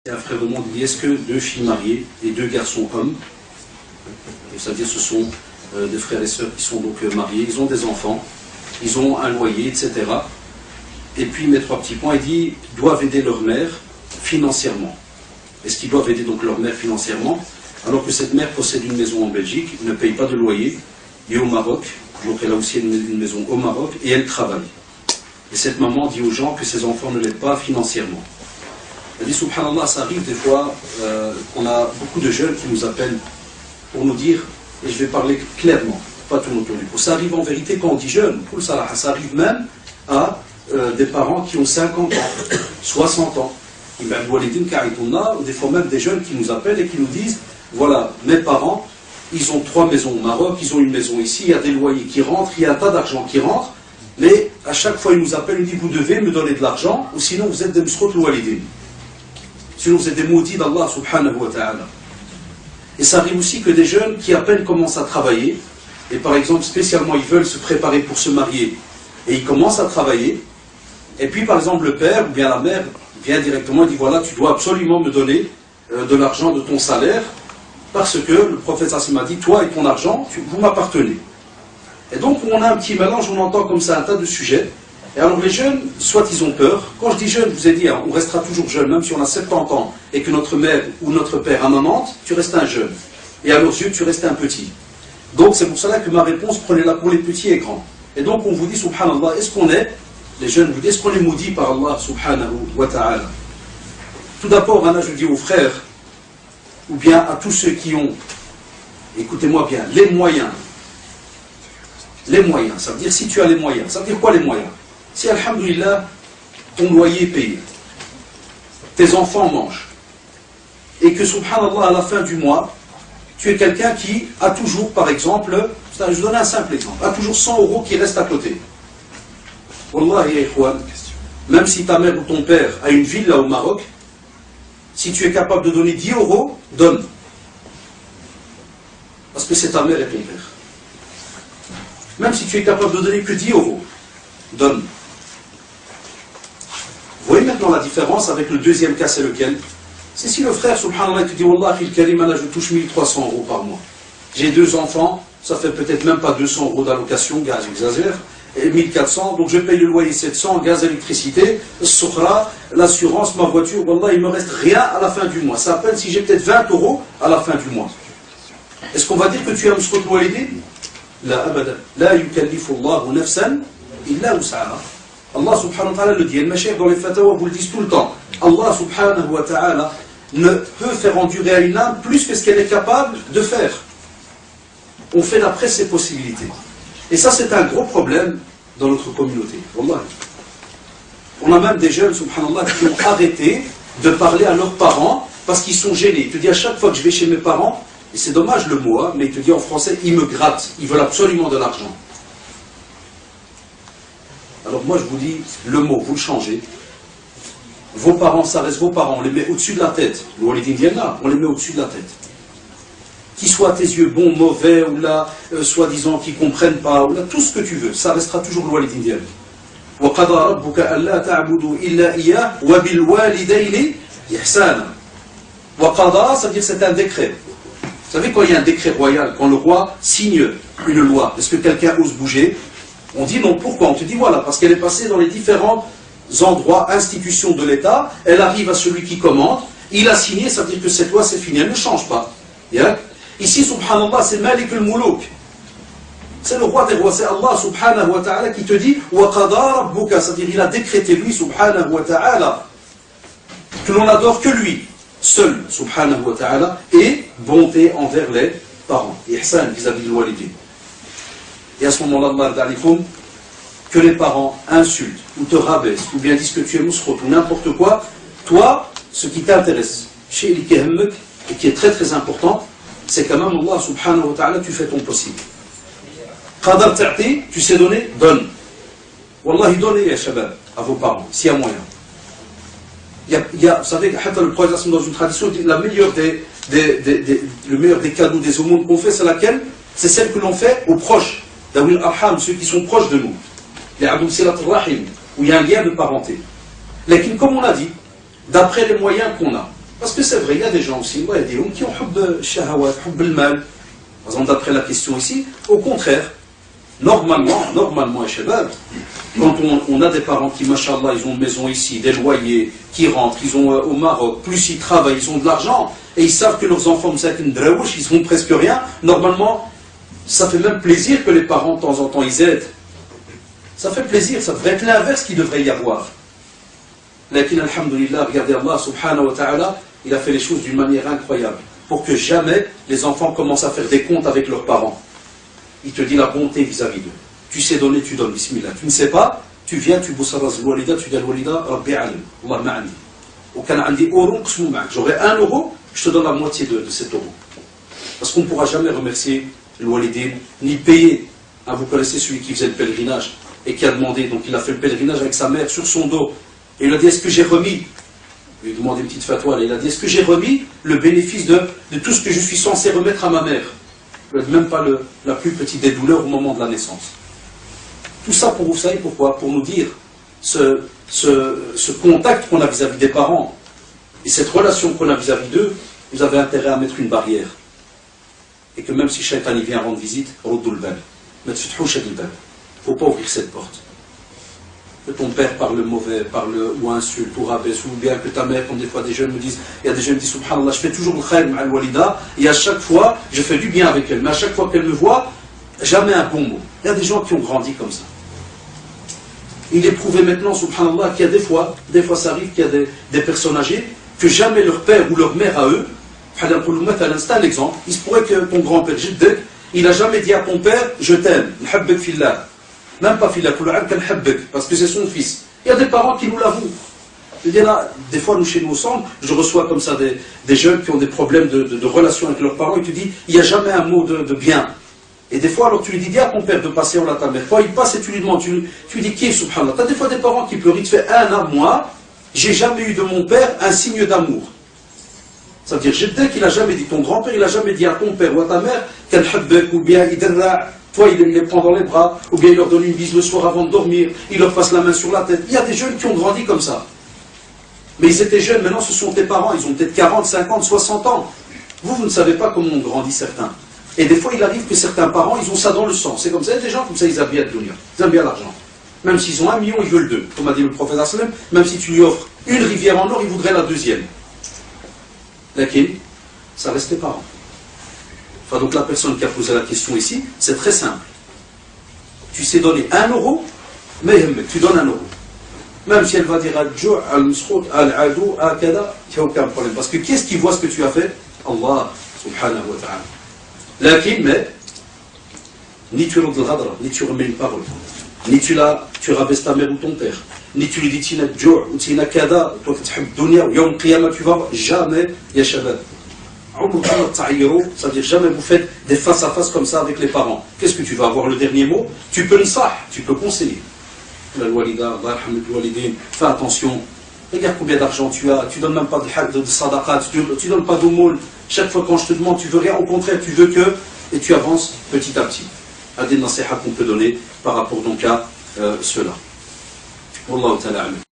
Un frère demande, il dit, est-ce que deux filles mariées et deux garçons hommes, c'est-à-dire ce sont des frères et sœurs qui sont donc mariés, ils ont des enfants, ils ont un loyer, etc. Et puis il met trois petits points, il dit, doivent aider leur mère financièrement. Est-ce qu'ils doivent aider donc leur mère financièrement, alors que cette mère possède une maison en Belgique, ne paye pas de loyer, et au Maroc, donc elle a aussi une maison au Maroc, et elle travaille. Et cette maman dit aux gens que ses enfants ne l'aident pas financièrement. Elle dit, subhanallah, ça arrive des fois qu'on a beaucoup de jeunes qui nous appellent pour nous dire, et je vais parler clairement, pas tout autour du pot. Ça arrive en vérité quand on dit jeune, ça arrive même à des parents qui ont 50 ans, 60 ans. Ou des fois même des jeunes qui nous appellent et qui nous disent, voilà, mes parents, ils ont 3 maisons au Maroc, ils ont une maison ici, il y a des loyers qui rentrent, il y a un tas d'argent qui rentre, mais à chaque fois ils nous appellent, ils disent, vous devez me donner de l'argent, ou sinon vous êtes des msrot l'oualidin. Sinon vous êtes des maudits d'Allah subhanahu wa ta'ala. Et ça arrive aussi que des jeunes qui à peine commencent à travailler, et par exemple spécialement ils veulent se préparer pour se marier, et ils commencent à travailler, et puis par exemple le père ou bien la mère vient directement et dit voilà, tu dois absolument me donner de l'argent de ton salaire, parce que le prophète Hassim a dit, toi et ton argent, vous m'appartenez. Et donc on a un petit mélange, on entend comme ça un tas de sujets. Et alors les jeunes, soit ils ont peur, quand je dis jeune, je vous ai dit, hein, on restera toujours jeune, même si on a 70 ans, et que notre mère ou notre père amamante, tu restes un jeune. Et à leurs yeux, tu restes un petit. Donc c'est pour cela que ma réponse, prenez-la pour les petits et grands. Et donc on vous dit, subhanallah, est-ce qu'on est, les jeunes vous disent, est-ce qu'on est maudit par Allah subhanahu wa ta'ala? Tout d'abord, Anna, je dis aux frères, ou bien à tous ceux qui ont, écoutez-moi bien, les moyens, ça veut dire si tu as les moyens, ça veut dire quoi les moyens? Si, alhamdoulilah, ton loyer est payé, tes enfants mangent, et que, subhanallah, à la fin du mois, tu es quelqu'un qui a toujours, par exemple, je vous donne un simple exemple, a toujours 100 € qui restent à côté. Wallahi, ya ikhwan, même si ta mère ou ton père a une villa au Maroc, si tu es capable de donner 10 €, donne. Parce que c'est ta mère et ton père. Même si tu es capable de donner que 10 €, donne. Vous voyez maintenant la différence avec le deuxième cas, c'est lequel? C'est si le frère, subhanallah, te dit, Wallah, je touche 1300 € par mois. J'ai 2 enfants, ça fait peut-être même pas 200 € d'allocation, gaz, j'exagère, et 1400, donc je paye le loyer 700, gaz, électricité, soukra, l'assurance, ma voiture, Wallah, il me reste rien à la fin du mois. Ça à peine si j'ai peut-être 20 € à la fin du mois. Est-ce qu'on va dire que tu es un msrot l'oualidin? La abada. La yukallifu Allahu nafsan illa wus'aha. Allah subhanahu wa ta'ala le dit, et le mashayikh dans les fatawa vous le disent tout le temps. Allah subhanahu wa ta'ala ne peut faire endurer à une âme plus que ce qu'elle est capable de faire. On fait d'après ses possibilités. Et ça c'est un gros problème dans notre communauté. Wallah. On a même des jeunes, subhanallah, qui ont arrêté de parler à leurs parents parce qu'ils sont gênés. Il te dit à chaque fois que je vais chez mes parents, et c'est dommage le mot, hein, mais il te dit en français, ils me grattent, ils veulent absolument de l'argent. Alors moi je vous dis, le mot, vous le changez. Vos parents, ça reste vos parents, on les met au-dessus de la tête. On les met au-dessus de la tête. Qu'ils soient à tes yeux bons, mauvais, ou là, soi-disant qu'ils ne comprennent pas, ou là, tout ce que tu veux, ça restera toujours le walid indien. وَقَضَى رَبُّكَ أَلَّا تَعْبُدُوا إِلَّا إِيَّاهُ وَبِالْوَالِدَيْنِ إِحْسَانًا. وَقَضَى, ça veut dire c'est un décret. Vous savez, quand il y a un décret royal, quand le roi signe une loi, est-ce que quelqu'un ose bouger? On dit non, pourquoi? On te dit voilà, parce qu'elle est passée dans les différents endroits, institutions de l'État, elle arrive à celui qui commande, il a signé, ça veut dire que cette loi c'est fini, elle ne change pas. Yeah? Ici, subhanallah, c'est Malik al-Muluk. C'est le roi des rois, c'est Allah subhanahu wa ta'ala qui te dit وَقَضَى رَبُّكَ, c'est-à-dire il a décrété lui, subhanahu wa ta'ala, que l'on n'adore que lui. Seul, subhanahu wa ta'ala, et bonté envers les parents. Ihsan vis-à-vis de l'oualidin. Et à ce moment-là, Allah d'alikum, que les parents insultent, ou te rabaissent, ou bien disent que tu es mousrot, ou n'importe quoi, toi, ce qui t'intéresse, chez l'ikehemmek, et qui est très très important, c'est quand même Allah subhanahu wa ta'ala, tu fais ton possible. Qadar ta'ti, tu sais donner, donne. Wallahi, donnez, ya shabab, à vos parents, s'il y a moyen. Vous savez, le prophète dans une tradition dit le meilleur des cadeaux, des aumônes qu'on fait, c'est laquelle? C'est celle que l'on fait aux proches, d'awil arham, ceux qui sont proches de nous, les abdul silat rahim, où il y a un lien de parenté. Mais comme on a dit, d'après les moyens qu'on a, Parce que c'est vrai, il y a des gens aussi, ouais, des hommes qui ont hubb shahawat, hubb al-mal. Par exemple, d'après la question ici, au contraire, normalement, shabab, quand on a des parents qui, machallah, ils ont une maison ici, des loyers, qui rentrent, ils ont au Maroc, plus ils travaillent, ils ont de l'argent, et ils savent que leurs enfants, ils font presque rien, normalement, ça fait même plaisir que les parents, de temps en temps, ils aident. Ça fait plaisir, ça devrait être l'inverse qu'il devrait y avoir. Lakin, alhamdulillah, regardez Allah, subhanahu wa ta'ala, il a fait les choses d'une manière incroyable, pour que jamais les enfants commencent à faire des comptes avec leurs parents. Il te dit la bonté vis-à-vis d'eux. Tu sais donner, tu donnes, bismillah. Tu ne sais pas, tu viens, tu boussaras al-walida, tu dis al-walida, rabbi alim, Allah ma'ani. Au Canada, j'aurai 1 euro, je te donne la moitié de cet euro. Parce qu'on ne pourra jamais remercier le walidin, ni payer. Ah, vous connaissez celui qui faisait le pèlerinage, et qui a demandé, donc il a fait le pèlerinage avec sa mère sur son dos. Et il a dit, est-ce que j'ai remis, il lui a demandé une petite fatwa, il a dit, est-ce que j'ai remis le bénéfice de tout ce que je suis censé remettre à ma mère? Même pas la plus petite des douleurs au moment de la naissance. Tout ça pour vous savez pourquoi? Pour nous dire ce contact qu'on a vis-à-vis des parents et cette relation qu'on a vis-à-vis d'eux, vous avez intérêt à mettre une barrière. Et que même si Shaitan vient rendre visite, Roudou al-Bab. Il ne faut pas ouvrir cette porte. Que ton père parle mauvais, ou insulte, ou rabaisse, ou bien que ta mère, comme des fois des jeunes me disent, il y a des jeunes qui disent, subhanallah, je fais toujours le khayr ma'al walida, et à chaque fois, je fais du bien avec elle, mais à chaque fois qu'elle me voit, jamais un bon mot. Il y a des gens qui ont grandi comme ça. Il est prouvé maintenant, subhanallah, qu'il y a des fois ça arrive qu'il y a des personnes âgées, que jamais leur père ou leur mère à eux, c'est un exemple, il se pourrait que ton grand-père, il n'a jamais dit à ton père, je t'aime, l'habbek fillah. Même pas fillah, parce que c'est son fils. Il y a des parents qui nous l'avouent. Des fois, nous, chez nous, ensemble, je reçois comme ça des jeunes qui ont des problèmes de relation avec leurs parents, et tu dis, il n'y a jamais un mot de bien. Et des fois, alors tu lui dis, dis à ton père de passer en ta mère. Quand il passe et tu lui demandes, tu lui dis, qui est subhanallah? Tu as des fois des parents qui pleurent, il te fait un an, moi, j'ai jamais eu de mon père un signe d'amour. Ça veut dire, dès qu'il n'a jamais dit, ton grand-père, il n'a jamais dit à ton père ou à ta mère, qu'elle habbek, ou bien il toi, il les prend dans les bras, ou bien il leur donne une bise le soir avant de dormir, il leur passe la main sur la tête. Il y a des jeunes qui ont grandi comme ça. Mais ils étaient jeunes, maintenant ce sont tes parents, ils ont peut-être 40, 50, 60 ans. Vous ne savez pas comment ont grandi certains. Et des fois, il arrive que certains parents, ils ont ça dans le sang. C'est comme ça, il y a des gens comme ça, ils aiment bien le dunya, ils aiment bien l'argent. Même s'ils ont 1 million, ils veulent 2. Comme a dit le prophète sallam, même si tu lui offres une rivière en or, il voudrait la deuxième. Laquelle, ça reste tes parents. Enfin, donc la personne qui a posé la question ici, c'est très simple. Tu sais donner 1 euro, mais tu donnes 1 euro. Même si elle va dire al-jou', al-misrout, al-adou, al-kada, il n'y a aucun problème. Parce que qui est-ce qui voit ce que tu as fait? Allah, subhanahu wa ta'ala. Lakin, mais, ni tu rentres le hadra, ni tu remets une parole, ni tu rabaisses ta mère ou ton père, ni tu lui dis tina jou' ou tina kada, toi qui t'hab dunya, ou yom qiyama, tu vas jamais, ya shabab. C'est-à-dire jamais vous faites des face à face comme ça avec les parents. Qu'est-ce que tu vas avoir le dernier mot? Tu peux tu peux conseiller. Fais attention. Regarde combien d'argent tu as. Tu donnes même pas de sadaqat. Tu donnes pas d'aumône. Chaque fois quand je te demande, tu veux rien. Au contraire, tu veux que. Et tu avances petit à petit. À des nasiha qu'on peut donner par rapport donc à cela. Wallahu ta'ala.